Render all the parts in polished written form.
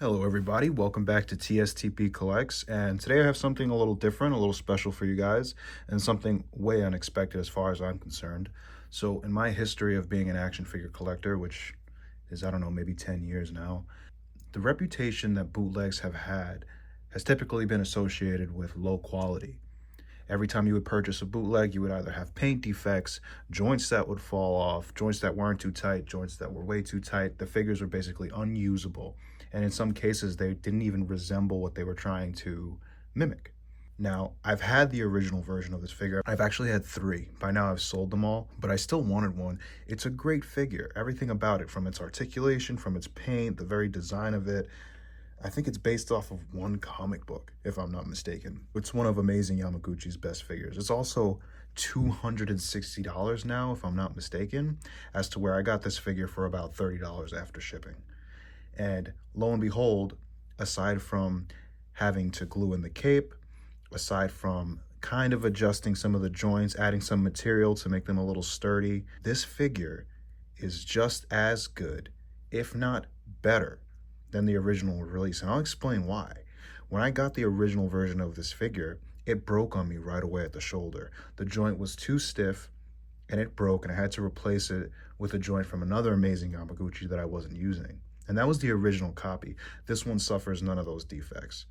Hello everybody, welcome back to TSTP Collects, and today I have something a little different, a little special for you guys, and something way unexpected as far as I'm concerned. So in my history of being an action figure collector, which is, I don't know, maybe 10 years now, the reputation that bootlegs have had has typically been associated with low quality. Every time you would purchase a bootleg, you would either have paint defects, joints that would fall off, joints that weren't too tight, joints that were way too tight. The figures were basically unusable. And in some cases, they didn't even resemble what they were trying to mimic. Now, I've had the original version of this figure. I've actually had three. By now, I've sold them all, but I still wanted one. It's a great figure. Everything about it, from its articulation, from its paint, the very design of it, I think it's based off of one comic book, if I'm not mistaken. It's one of Amazing Yamaguchi's best figures. It's also $260 now, if I'm not mistaken, as to where I got this figure for about $30 after shipping. And lo and behold, aside from having to glue in the cape, aside from kind of adjusting some of the joints, adding some material to make them a little sturdy, this figure is just as good, if not better, than the original release, and I'll explain why. When I got the original version of this figure, it broke on me right away at the shoulder. The joint was too stiff, and it broke, and I had to replace it with a joint from another Amazing Yamaguchi that I wasn't using. And that was the original copy. This one suffers none of those defects.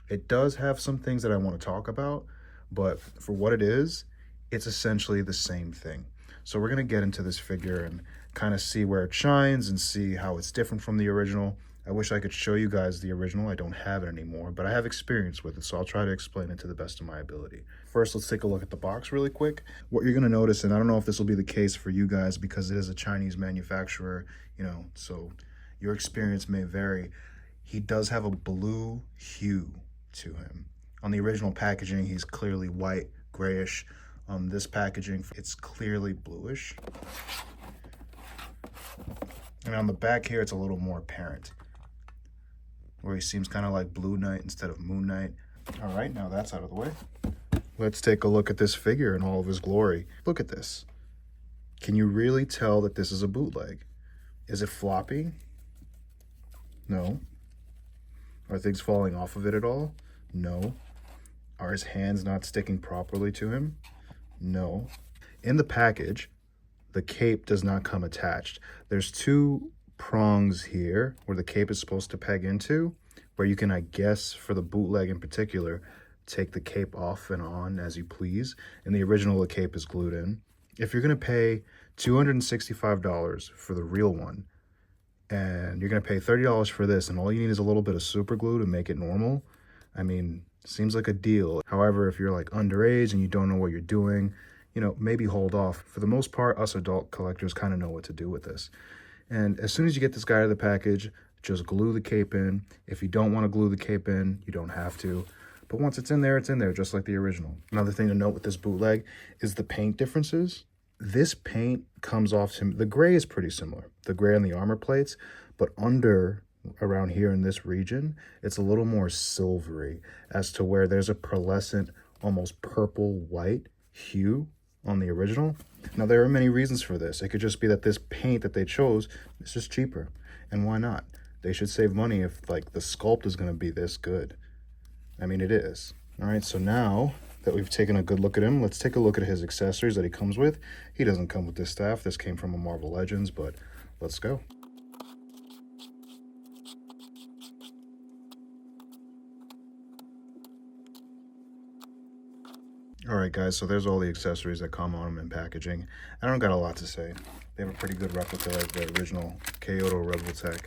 It does have some things that I want to talk about, but for what it is, it's essentially the same thing. So we're going to get into this figure and kind of see where it shines and see how it's different from the original. I wish I could show you guys the original. I don't have it anymore, but I have experience with it, so I'll try to explain it to the best of my ability. First, let's take a look at the box really quick. What you're gonna notice, and I don't know if this will be the case for you guys because it is a Chinese manufacturer, so your experience may vary. He does have a blue hue to him. On the original packaging, he's clearly white, grayish. On this packaging, it's clearly bluish. And on the back here, it's a little more apparent, where he seems kind of like Blue Knight instead of Moon Knight. All right, now that's out of the way. Let's take a look at this figure in all of his glory. Look at this. Can you really tell that this is a bootleg? Is it floppy? No. Are things falling off of it at all? No. Are his hands not sticking properly to him? No. In the package, the cape does not come attached. There's two prongs here where the cape is supposed to peg into, where you can, I guess, for the bootleg in particular, take the cape off and on as you please. In the original, the cape is glued in. If you're going to pay $265 for the real one, and you're going to pay $30 for this, and all you need is a little bit of super glue to make it normal, I mean, seems like a deal. However, if you're like underage and you don't know what you're doing, maybe hold off. For the most part, us adult collectors kind of know what to do with this. And as soon as you get this guy out of the package, just glue the cape in. If you don't want to glue the cape in, you don't have to. But once it's in there, just like the original. Another thing to note with this bootleg is the paint differences. This paint comes off to, the gray is pretty similar, the gray on the armor plates, but around here in this region, it's a little more silvery, as to where there's a pearlescent, almost purple white hue on the original. Now, there are many reasons for this. It could just be that this paint that they chose is just cheaper. And why not? They should save money if, like, the sculpt is going to be this good. I mean, it is. All right, so now that we've taken a good look at him, let's take a look at his accessories that he comes with. He doesn't come with this staff. This came from a Marvel Legends, but let's go. All right, guys, so there's all the accessories that come on them in packaging. I don't got a lot to say. They have a pretty good replica of the original Kaiyodo Revoltech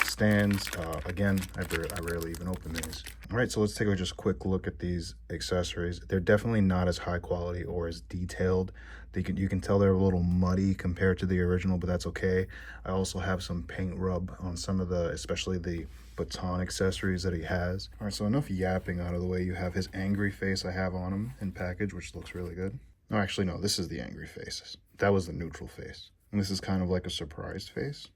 stands. Again, I rarely even open these. All right, so let's take just a quick look at these accessories. They're definitely not as high quality or as detailed. You can tell they're a little muddy compared to the original, but that's okay. I also have some paint rub on some of especially the baton accessories that he has. All right, so enough yapping out of the way. You have his angry face I have on him in package, which looks really good. No, actually, no, this is the angry face. That was the neutral face. And this is kind of like a surprised face.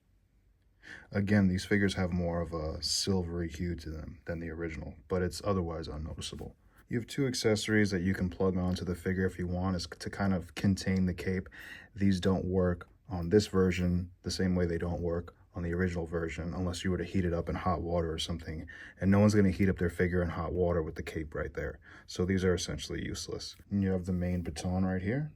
Again, these figures have more of a silvery hue to them than the original, but it's otherwise unnoticeable. You have two accessories that you can plug onto the figure if you want, is to kind of contain the cape. These don't work on this version the same way they don't work on the original version, unless you were to heat it up in hot water or something. And no one's going to heat up their figure in hot water with the cape right there. So these are essentially useless. And you have the main baton right here.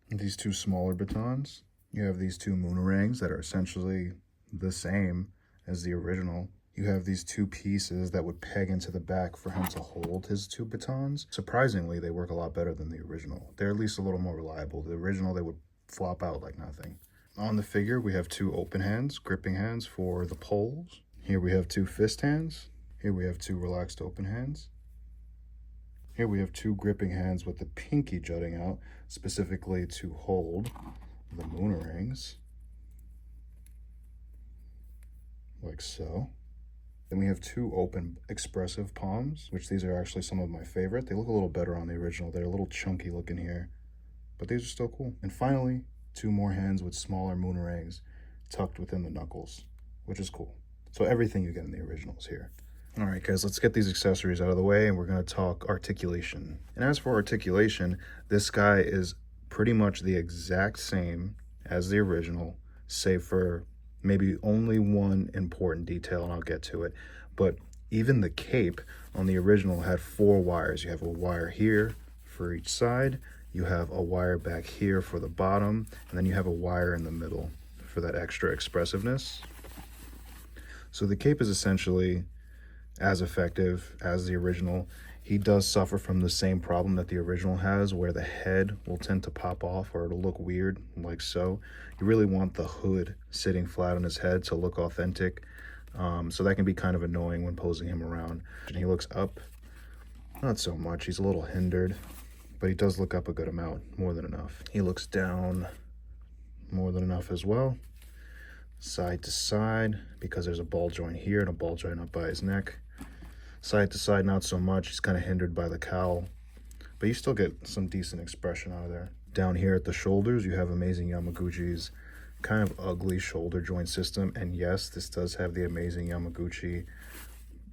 These two smaller batons. You have these two moonarangs that are essentially the same as the original. You have these two pieces that would peg into the back for him to hold his two batons. Surprisingly, they work a lot better than the original. They're at least a little more reliable. The original, they would flop out like nothing. On the figure, we have two open hands, gripping hands for the poles. Here we have two fist hands. Here we have two relaxed open hands. Here we have two gripping hands with the pinky jutting out, specifically to hold the moonarangs, like so. Then we have two open expressive palms, which these are actually some of my favorite. They look a little better on the original. They're a little chunky looking here, but these are still cool. And finally, two more hands with smaller moonarangs tucked within the knuckles, which is cool. So everything you get in the original is here. All right, guys, let's get these accessories out of the way, and we're going to talk articulation. And as for articulation, this guy is pretty much the exact same as the original, save for maybe only one important detail, and I'll get to it. But even the cape on the original had 4 wires. You have a wire here for each side, you have a wire back here for the bottom, and then you have a wire in the middle for that extra expressiveness. So the cape is essentially as effective as the original. He does suffer from the same problem that the original has, where the head will tend to pop off or it'll look weird, like so. You really want the hood sitting flat on his head to look authentic. So that can be kind of annoying when posing him around. And he looks up, not so much, he's a little hindered, but he does look up a good amount, more than enough. He looks down more than enough as well. Side to side, because there's a ball joint here and a ball joint up by his neck. Side to side, not so much. He's kind of hindered by the cowl, but you still get some decent expression out of there. Down here at the shoulders, you have amazing Yamaguchi's kind of ugly shoulder joint system. And yes, this does have the amazing Yamaguchi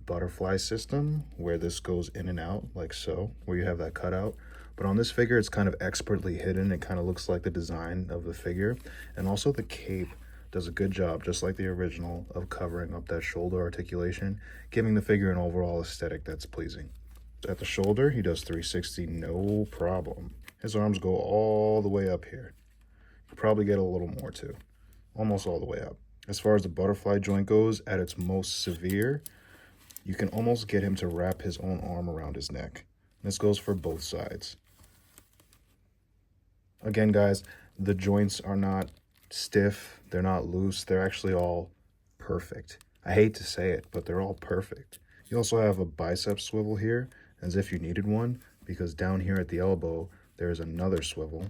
butterfly system, where this goes in and out like so, where you have that cutout. But on this figure, it's kind of expertly hidden. It kind of looks like the design of the figure. And also the cape does a good job, just like the original, of covering up that shoulder articulation, giving the figure an overall aesthetic that's pleasing. At the shoulder, he does 360, no problem. His arms go all the way up here. You probably get a little more too, almost all the way up. As far as the butterfly joint goes, at its most severe, you can almost get him to wrap his own arm around his neck. This goes for both sides. Again, guys, the joints are not stiff, they're not loose, they're actually all perfect. I hate to say it, but they're all perfect. You also have a bicep swivel here, as if you needed one, because down here at the elbow, there's another swivel.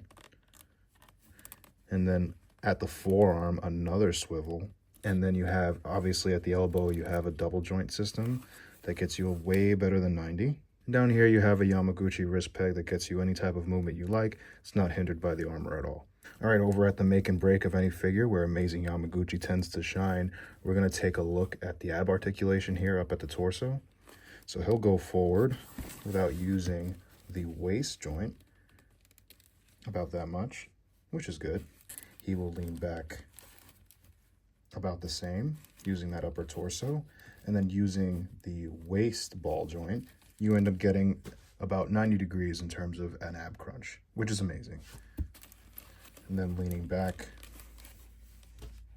And then at the forearm, another swivel. And then you have, obviously at the elbow, you have a double joint system that gets you way better than 90. Down here, you have a Yamaguchi wrist peg that gets you any type of movement you like. It's not hindered by the armor at all. All right, over at the make and break of any figure, where amazing Yamaguchi tends to shine, we're going to take a look at the ab articulation here up at the torso. So he'll go forward without using the waist joint, about that much, which is good. He will lean back about the same, using that upper torso, and then using the waist ball joint, you end up getting about 90 degrees in terms of an ab crunch, which is amazing. And then leaning back,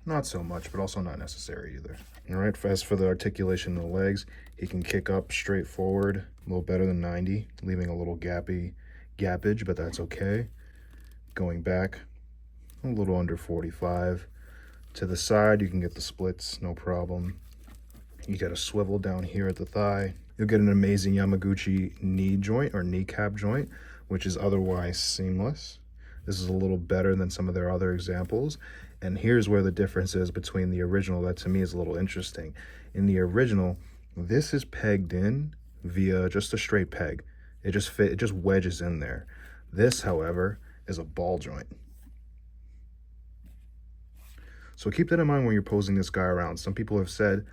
not so much, but also not necessary either. All right, as for the articulation in the legs, he can kick up straight forward, a little better than 90, leaving a little gappage, but that's okay. Going back, a little under 45. To the side, you can get the splits, no problem. You get a swivel down here at the thigh. You'll get an amazing Yamaguchi knee joint or kneecap joint, which is otherwise seamless. This is a little better than some of their other examples. And here's where the difference is between the original. That to me is a little interesting. In the original, this is pegged in via just a straight peg. It just wedges in there. This, however, is a ball joint. So keep that in mind when you're posing this guy around. Some people have said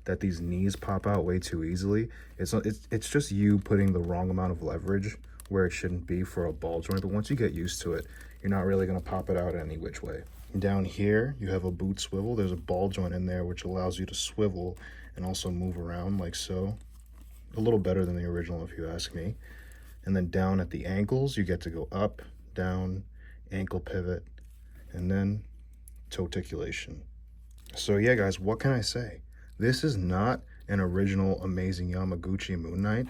that these knees pop out way too easily. It's just you putting the wrong amount of leverage where it shouldn't be for a ball joint. But once you get used to it, you're not really going to pop it out any which way. Down here, you have a boot swivel. There's a ball joint in there which allows you to swivel and also move around like so. A little better than the original if you ask me. And then down at the ankles, you get to go up, down, ankle pivot, and then toe articulation. So yeah, guys, what can I say? This is not an original amazing Yamaguchi Moon Knight,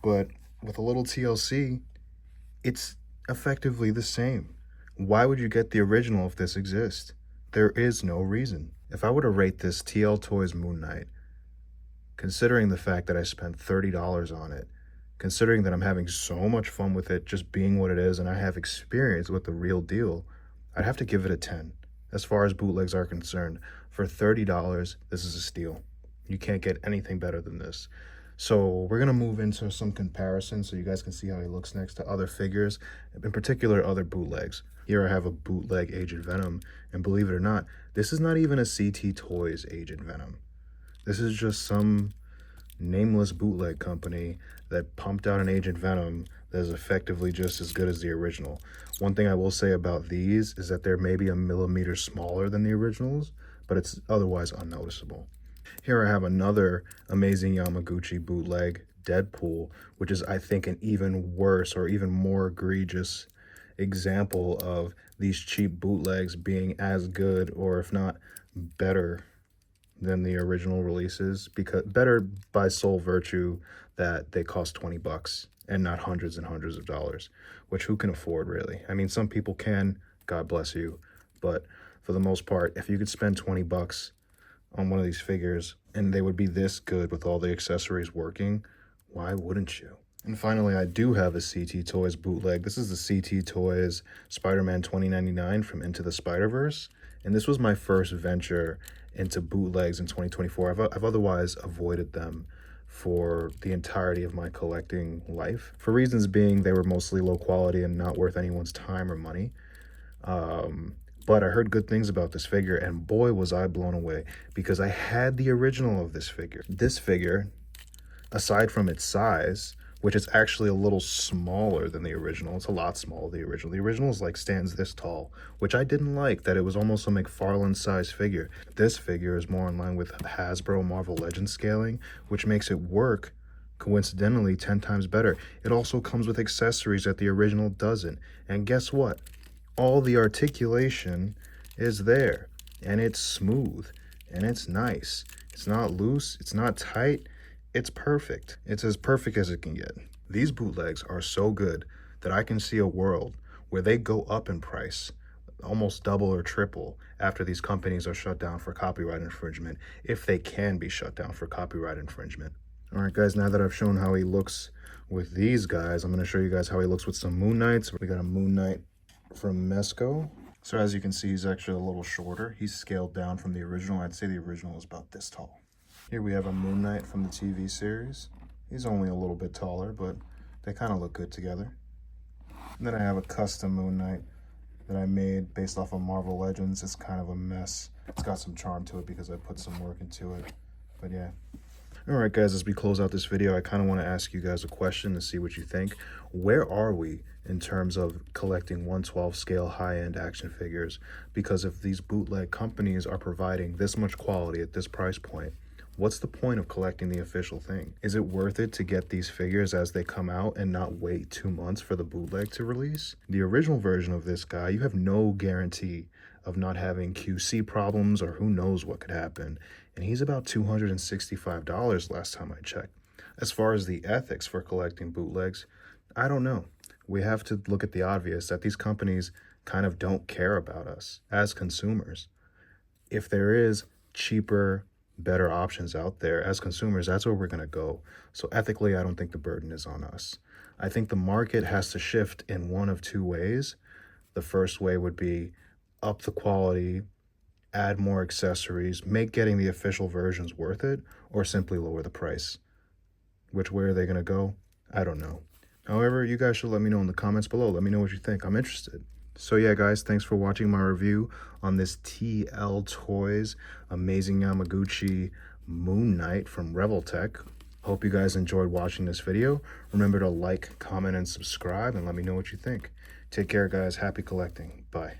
but with a little TLC, it's effectively the same. Why would you get the original if this exists? There is no reason. If I were to rate this TL Toys Moon Knight, considering the fact that I spent $30 on it, considering that I'm having so much fun with it just being what it is and I have experience with the real deal, I'd have to give it a 10. As far as bootlegs are concerned, for $30, this is a steal. You can't get anything better than this. So we're going to move into some comparisons so you guys can see how he looks next to other figures, in particular other bootlegs. Here I have a bootleg Agent Venom, and believe it or not, this is not even a CT Toys Agent Venom. This is just some nameless bootleg company that pumped out an Agent Venom that is effectively just as good as the original. One thing I will say about these is that they're maybe a millimeter smaller than the originals, but it's otherwise unnoticeable. Here I have another amazing Yamaguchi bootleg, Deadpool, which is, I think, an even worse or even more egregious example of these cheap bootlegs being as good, or if not better, than the original releases, because better by sole virtue that they cost 20 bucks and not hundreds and hundreds of dollars, which who can afford really? I mean, some people can, God bless you, but for the most part, if you could spend 20 bucks on one of these figures and they would be this good with all the accessories working, why wouldn't you? And finally, I do have a CT Toys bootleg. This is the CT Toys Spider-Man 2099 from Into the Spider-Verse. And this was my first venture into bootlegs in 2024. I've otherwise avoided them for the entirety of my collecting life, for reasons being they were mostly low quality and not worth anyone's time or money. But I heard good things about this figure, and boy, was I blown away, because I had the original of this figure. This figure, aside from its size, which is actually a little smaller than the original. It's a lot smaller than the original. The original is like stands this tall, which I didn't like, that it was almost a McFarlane size figure. This figure is more in line with Hasbro Marvel Legends scaling, which makes it work coincidentally 10 times better. It also comes with accessories that the original doesn't. And guess what? All the articulation is there, and it's smooth, and it's nice. It's not loose, it's not tight. It's perfect. It's as perfect as it can get. These bootlegs are so good that I can see a world where they go up in price, almost double or triple, after these companies are shut down for copyright infringement, if they can be shut down for copyright infringement. All right, guys, now that I've shown how he looks with these guys, I'm going to show you guys how he looks with some Moon Knights. We got a Moon Knight from Mesco. So as you can see, he's actually a little shorter. He's scaled down from the original. I'd say the original is about this tall. Here we have a Moon Knight from the TV series. He's only a little bit taller, but they kind of look good together. And then I have a custom Moon Knight that I made based off of Marvel Legends. It's kind of a mess. It's got some charm to it because I put some work into it. But yeah. Alright guys, as we close out this video, I kind of want to ask you guys a question to see what you think. Where are we in terms of collecting 1/12 scale high-end action figures? Because if these bootleg companies are providing this much quality at this price point, what's the point of collecting the official thing? Is it worth it to get these figures as they come out and not wait 2 months for the bootleg to release? The original version of this guy, you have no guarantee of not having QC problems or who knows what could happen. And he's about $265 last time I checked. As far as the ethics for collecting bootlegs, I don't know. We have to look at the obvious, that these companies kind of don't care about us as consumers. If there is cheaper, better options out there as consumers, that's where we're going to go. So ethically, I don't think the burden is on us. I think the market has to shift in one of two ways. The first way would be up the quality, add more accessories, make getting the official versions worth it, or simply lower the price. Which way are they going to go? I don't know. However, you guys should let me know in the comments below. Let me know what you think. I'm interested. So yeah, guys, thanks for watching my review on this TL Toys amazing Yamaguchi Moon Knight from Revoltech. Hope you guys enjoyed watching this video. Remember to like, comment, and subscribe, and let me know what you think. Take care, guys. Happy collecting. Bye.